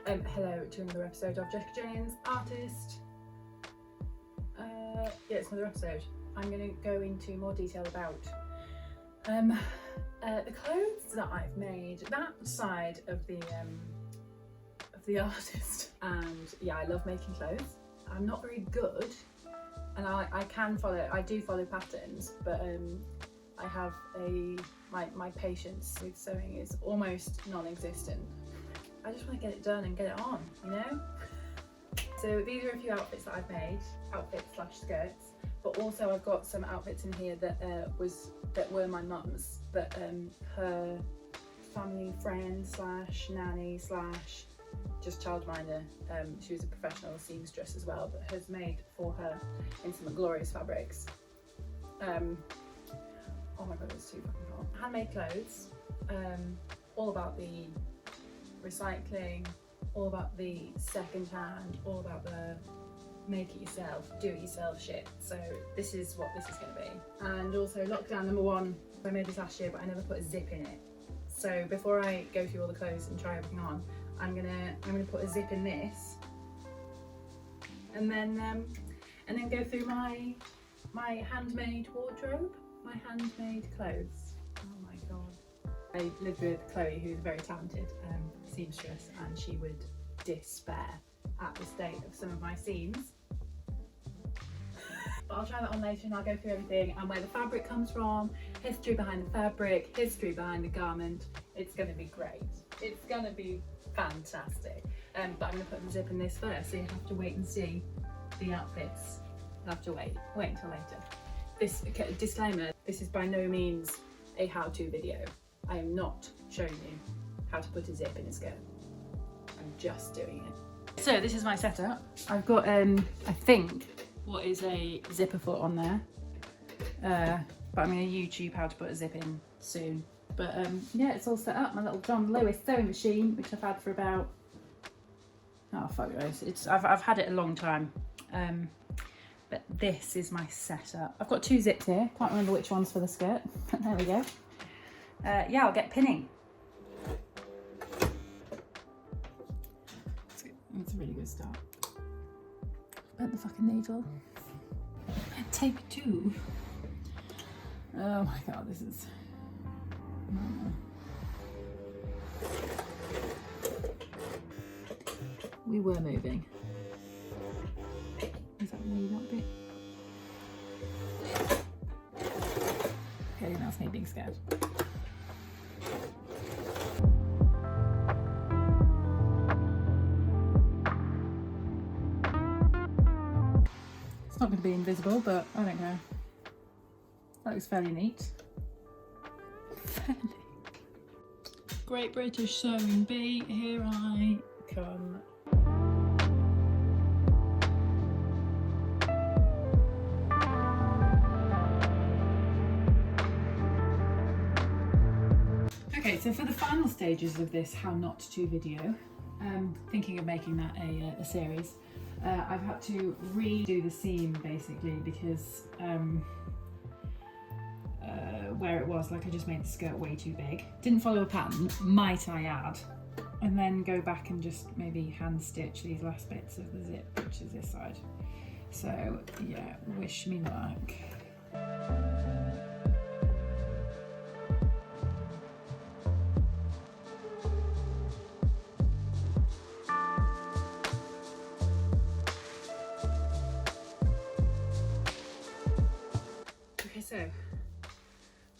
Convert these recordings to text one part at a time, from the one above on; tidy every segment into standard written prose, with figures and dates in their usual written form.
Hello to another episode of Jenyns, artist. Yeah, it's another episode. I'm going to go into more detail about the clothes that I've made, that side of the artist. And yeah, I love making clothes. I'm not very good, and I do follow patterns, but I have my patience with sewing is almost non-existent. I just want to get it done and get it on, you know? So these are a few outfits that I've made, outfits/skirts, but also I've got some outfits in here that were my mum's, that her family friend / nanny / just childminder, she was a professional seamstress as well, but has made for her in some glorious fabrics. Oh my god, it's too fucking hot. Handmade clothes, all about the recycling, all about the second hand, all about the make it yourself, do it yourself shit. So this is what this is going to be. And also lockdown number 1, I made this last year but I never put a zip in it. So before I go through all the clothes and try everything on, I'm gonna put a zip in this, and then go through my handmade wardrobe, my handmade clothes. Oh my god. I lived with Chloe, who's very talented seamstress, and she would despair at the state of some of my seams. But I'll try that on later and I'll go through everything and where the fabric comes from, history behind the fabric, history behind the garment. It's going to be great. It's going to be fantastic. But I'm going to put the zip in this first, so you have to wait and see the outfits. You'll have to wait until later. This disclaimer, this is by no means a how-to video. I am not showing you how to put a zip in a skirt. I'm just doing it. So this is my setup. I've got I think what is a zipper foot on there, but I'm going to YouTube how to put a zip in soon. But yeah, it's all set up. My little John Lewis sewing machine, which I've had for about, oh fuck knows, I've had it a long time. But this is my setup. I've got 2 zips here. Can't remember which one's for the skirt. There we go. Yeah, I'll get pinning. It's a really good start. Bent the fucking needle. Take 2. Oh my god, this is. We were moving. Is that really that big? Okay, that's me being scared. It's not going to be invisible, but I don't care. That looks fairly neat. Great British Sewing Bee, here I come. Okay, so for the final stages of this how not to video, thinking of making that a series, I've had to redo the seam basically because where it was, like I just made the skirt way too big. Didn't follow a pattern, might I add, and then go back and just maybe hand stitch these last bits of the zip, which is this side. So yeah, wish me luck. Okay, so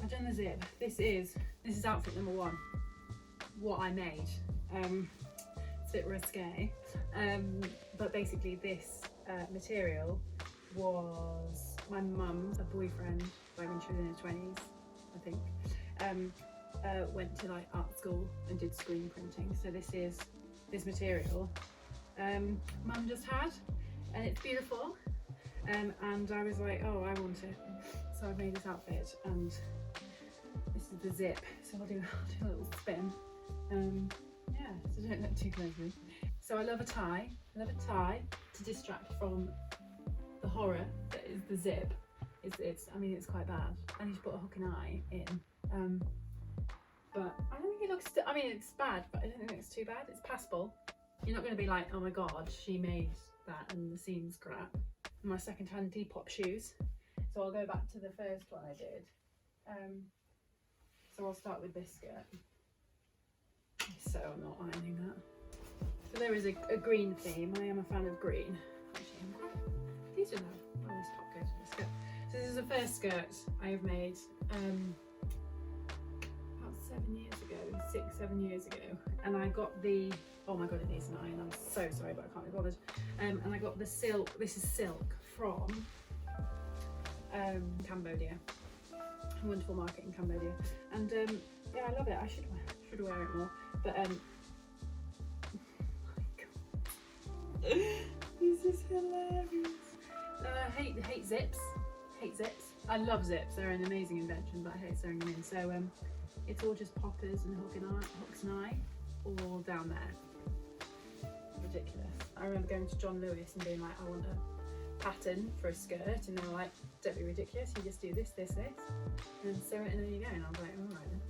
I've done the zip. This is outfit number 1. What I made. It's a bit risque, but basically this material was my mum's boyfriend, like when she was in her 20s, I think, went to like art school and did screen printing. So this is this material mum just had, and it's beautiful. And I was like, oh, I want it. So I've made this outfit, and this is the zip. So I'll do a little spin. Yeah, so don't look too closely. So I love a tie. I love a tie to distract from the horror that is the zip. I mean, it's quite bad. I need to put a hook and eye in. But I don't think it looks, I mean, it's bad, but I don't think it's too bad. It's passable. You're not going to be like, oh my god, she made that and the seam's crap. My second-hand Depop shoes. So I'll go back to the first one I did. So I'll start with this skirt. So I'm not ironing that. So there is a green theme. I am a fan of green. Actually, these are now. Oh, this top goes with the skirt. So this is the first skirt I have made about 7 years ago, 6, 7 years ago. And I got the, oh my god, it needs an iron. I'm so sorry, but I can't be bothered. And I got the silk, this is silk from Cambodia. A wonderful market in Cambodia. And yeah, I love it. I should wear it more. But oh my god. This is hilarious. Hate zips. Hate zips. I love zips. They're an amazing invention, but I hate sewing them in. So it's all just poppers and hooks and eye all down there. Ridiculous. I remember going to John Lewis and being like, I want a pattern for a skirt, and they were like, don't be ridiculous, you just do this, this, this, and then sew it, and there you go. And I was like, all right then.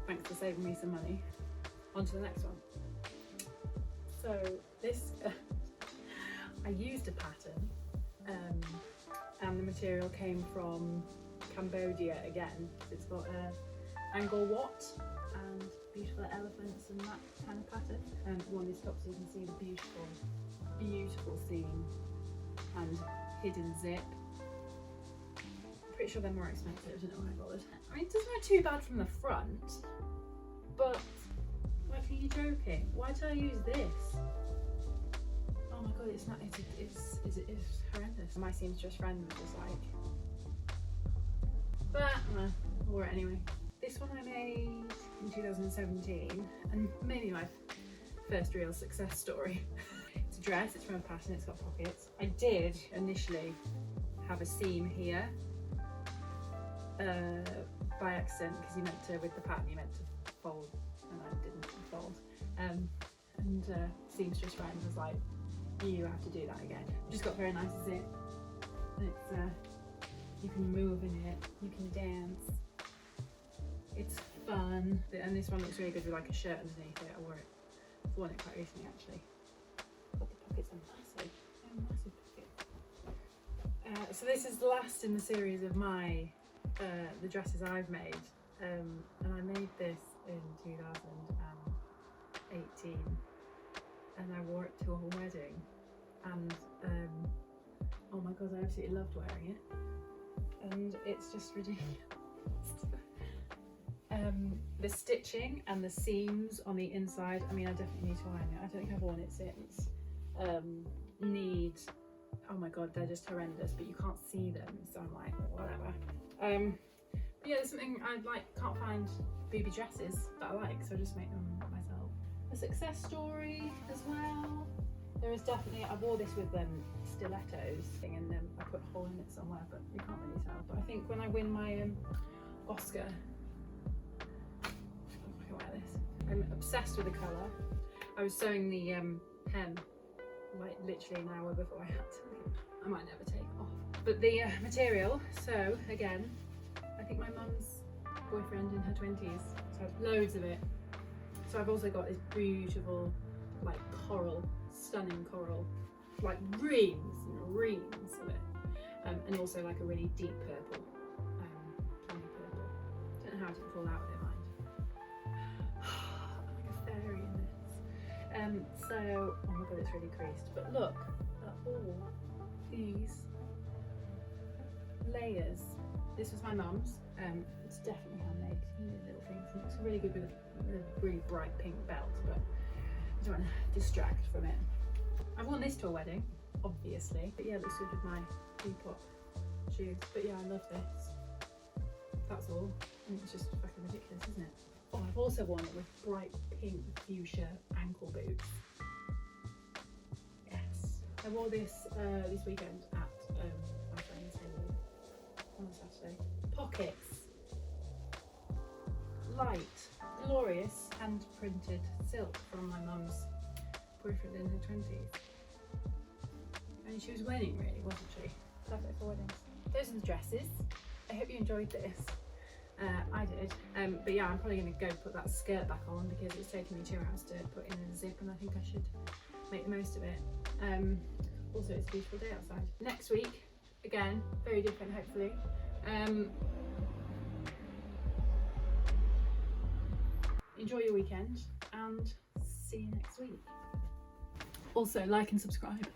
Thanks for saving me some money. On to the next one. So this, I used a pattern, and the material came from Cambodia again. It's got a angle watt and beautiful elephants and that kind of pattern. And on this top, so you can see the beautiful, beautiful seam and hidden zip. Pretty sure they're more expensive, I don't know why I bothered. I mean, it doesn't look too bad from the front, but like, are you joking? Why did I use this? Oh my god, it's not, it's horrendous. My seamstress friend was just like, but I wore it anyway. This one I made in 2017, and maybe my first real success story. It's a dress, it's from a pattern, it's got pockets. I did initially have a seam here by accident, because you meant to, with the pattern, you meant to fold, and I didn't fold. And seamstress friend was like, you have to do that again. I've just got very nice zip. It's you can move in it, you can dance. It's fun, and this one looks really good with like a shirt underneath it. I've worn it quite recently actually. But the pockets are massive. They're massive pockets. So this is the last in the series of my the dresses I've made, and I made this in 2018, and I wore it to a wedding, and oh my god, I absolutely loved wearing it, and it's just ridiculous. The stitching and the seams on the inside, I mean, I definitely need to iron it. I don't think I've worn it since. Oh my god, they're just horrendous, but you can't see them, so I'm like, whatever. But yeah, there's something I like, can't find booby dresses that I like, so I just make them myself. A success story as well. There is definitely, I wore this with stilettos thing, and I put a hole in it somewhere, but you can't really tell. But I think when I win my Oscar, I can wear this. I'm obsessed with the colour. I was sewing the hem like literally an hour before I had to. I might never take off. But the material, so again, I think my mum's boyfriend in her 20s, so loads of it. So I've also got this beautiful, like coral, stunning coral, like reams and reams of it, and also like a really deep purple, candy purple. Don't know how it didn't fall out with it, mind. I'm like a fairy in this. So, oh my god, it's really creased. But look at all these layers. This was my mum's. It's definitely handmade. Little things. It looks really good with a really bright pink belt, but I don't want to distract from it. I've worn this to a wedding, obviously, but yeah, it looks good with my Depop shoes. But yeah, I love this. That's all. I mean, it's just fucking ridiculous, isn't it? Oh, I've also worn it with bright pink fuchsia ankle boots. Yes. I wore this this weekend at my friend's on Saturday. Pockets. Light, glorious, hand-printed silk from my mum's boyfriend in her 20s. I mean, she was winning really, wasn't she? Perfect for weddings. Those are the dresses. I hope you enjoyed this. I did. But yeah, I'm probably going to go put that skirt back on because it's taken me 2 hours to put in a zip, and I think I should make the most of it. Also, it's a beautiful day outside. Next week, again, very different hopefully. Enjoy your weekend and see you next week. Also, like and subscribe.